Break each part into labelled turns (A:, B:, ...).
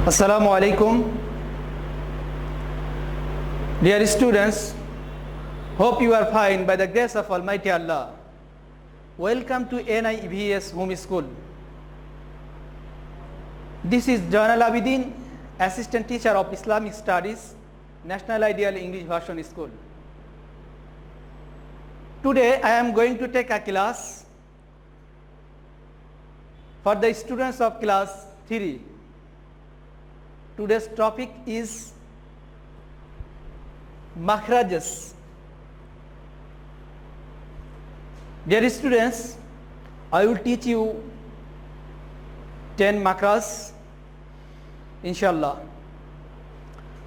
A: Assalamu alaikum. Dear students, hope you are fine by the grace of Almighty Allah. Welcome to NIVS Home School. This is Jainal Abidin, Assistant Teacher of Islamic Studies, National Ideal English Version School. Today I am going to take a class for the students of class 3. Today's topic is makhrajas. Dear students, I will teach you 10 makhraj, inshallah.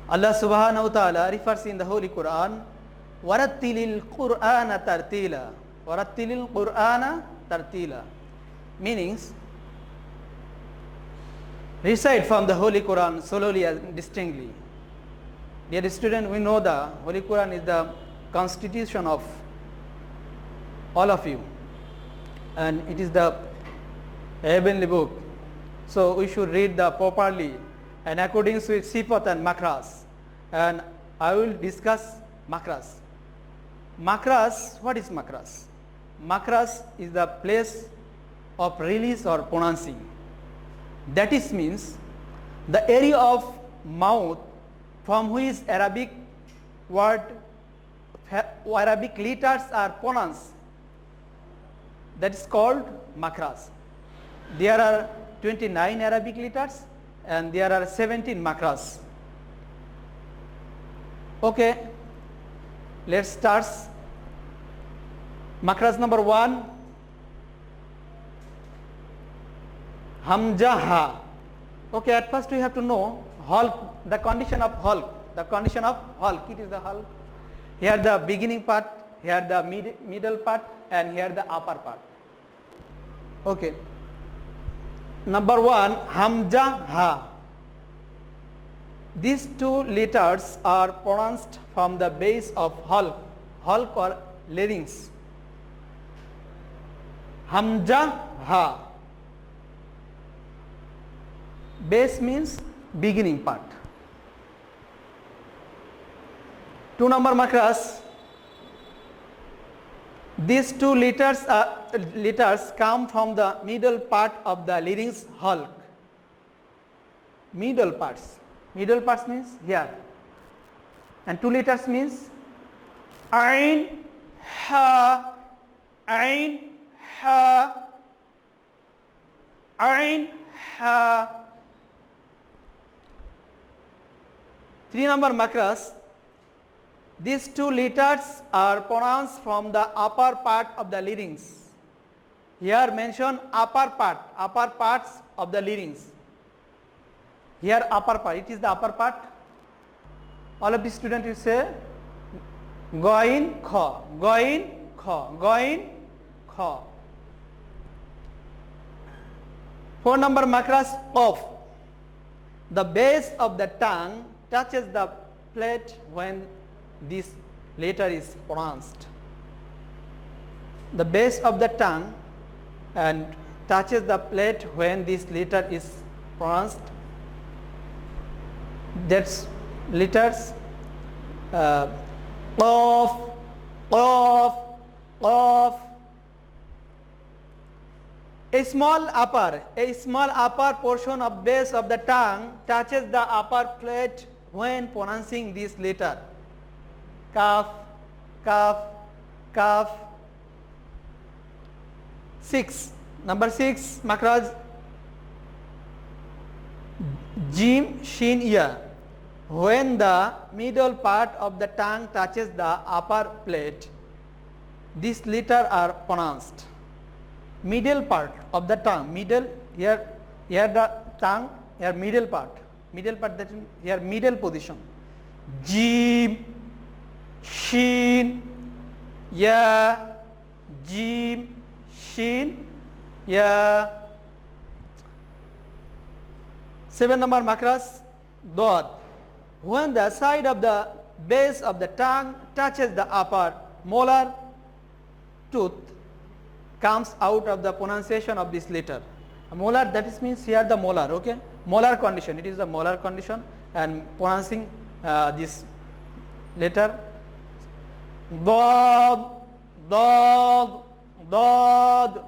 A: Allah subhanahu wa ta'ala refers in the Holy Quran, warattilil Qur'ana tartila. Warattilil Qur'ana tartila. Meanings, recite from the Holy Quran slowly and distinctly. Dear student, we know the Holy Quran is the constitution of all of you, and it is the heavenly book. So we should read the properly and according to sifat and makras. And I will discuss makras. Makras, what is makras? Makras is the place of release or pronouncing. That is means the area of mouth from which Arabic letters are pronounced. That is called makras. There are 29 Arabic letters and there are 17 makras. Okay, let's start. Makras number 1. Hamza ha. Okay, at first we have to know hulk, the condition of hulk. The condition of hulk, it is the hulk. Here the beginning part, here the middle part, and here the upper part. Okay. Number 1, Hamza ha. These two letters are pronounced from the base of hulk or larynx. Hamza ha. Base means beginning part. 2 number makras. These two letters come from the middle part of the larynx hulk. Middle parts. Middle parts means here. And 2 letters means Ain, Ha, Ain, Ha, Ain, Ha. 3 number makras. These two letters are pronounced from the upper part of the larynx. Here mention upper parts of the larynx. Here upper part, it is the upper part. All of the students will say Goin Kha, Goin Kha, Goin Kha. 4 number makras of. The base of the tongue touches the plate when this letter is pronounced. The base of the tongue and touches the plate when this letter is pronounced. That's letters Qaf, Qaf, Qaf. A small upper portion of base of the tongue touches the upper plate when pronouncing this letter. Kaf, kaf, kaf. 6. Number 6 makhraj. Jim, shin, ya. When the middle part of the tongue touches the upper plate, these letters are pronounced. Middle part of the tongue, middle, here the tongue, here middle part, that is here middle position. Jim, shin, ya, jim, shin, ya. 7 number makras, dod. When the side of the base of the tongue touches the upper molar tooth, comes out of the pronunciation of this letter. A molar, that is means here the molar, okay. molar condition. It is the molar condition, and pronouncing this letter dad, dad, dad.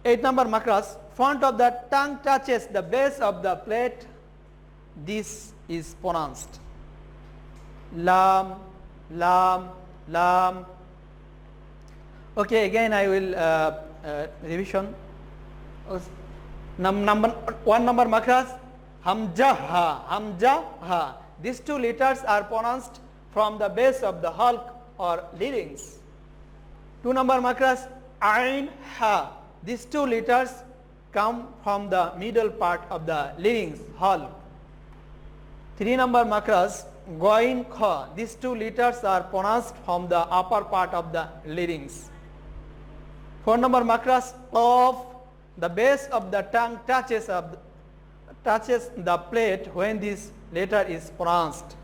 A: 8 number makras, front of the tongue touches the base of the plate. This is pronounced lam, lam, lam. Okay, again I will revision. Number 1 number makras, hamza, ha, hamza, ha. These 2 letters are pronounced from the base of the hulk or larynx. 2 number makras, ain, ha. These 2 letters come from the middle part of the larynx, hulk. 3 number makras, goin, kha. These 2 letters are pronounced from the upper part of the larynx. 4 number makras, qaf. The base of the tongue touches the plate when this letter is pronounced.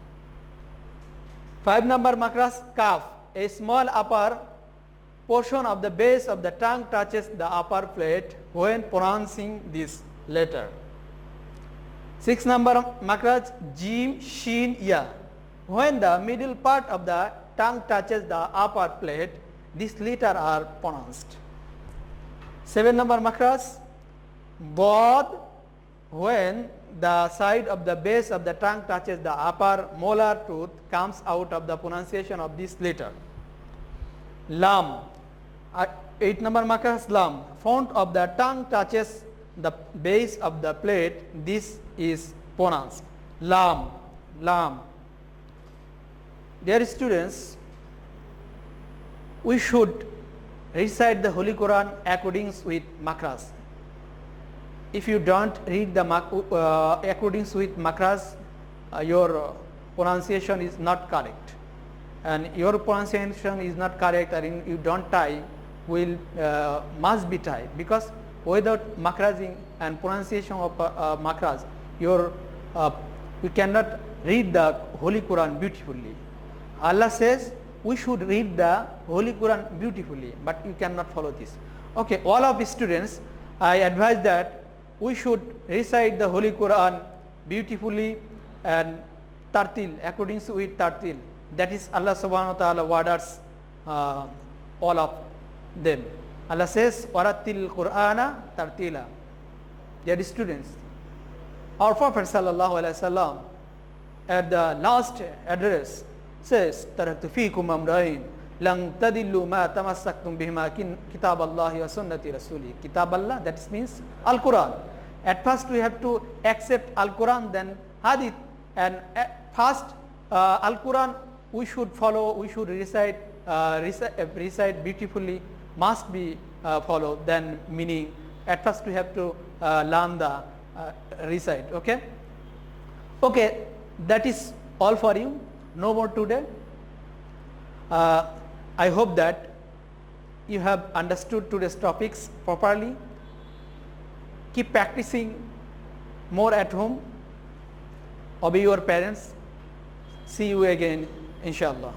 A: 5 number makras, kaf. A small upper portion of the base of the tongue touches the upper plate when pronouncing this letter. 6 number makras, jim, shin, ya. When the middle part of the tongue touches the upper plate, these letters are pronounced. 7 number makras, bod. When the side of the base of the tongue touches the upper molar tooth, comes out of the pronunciation of this letter. Lam. 8 number makras, lam. Front of the tongue touches the base of the plate. This is pronounced lam, lam. Dear students, we should recite the Holy Quran according with makras. If you don't read the according with makras, your pronunciation is not correct, and your pronunciation is not correct, and you don't tie, will must be tied, because without makrazing and pronunciation of makras, you cannot read the Holy Quran beautifully. Allah says we should read the Holy Quran beautifully, but you cannot follow this. Okay, all of the students, I advise that we should recite the Holy Quran beautifully and tartil, according to it tartil. That is Allah subhanahu wa ta'ala orders all of them. Allah says, Warattil Qur'ana tartila. Dear students, our Prophet sallallahu alaihi wasallam at the last address says, Taraktu fikum amrain lang tadillu ma tamassaktum bihima kitab Allah wa sunnati rasuli. Kitab Allah, that means Al-Quran. At first we have to accept Al-Quran, then Hadith, and first Al-Quran we should follow, we should recite beautifully, must be followed, then meaning. At first we have to learn the recite. Okay, that is all for you. No more today. I hope that you have understood today's topics properly. Keep practicing more at home. Obey your parents. See you again, inshallah.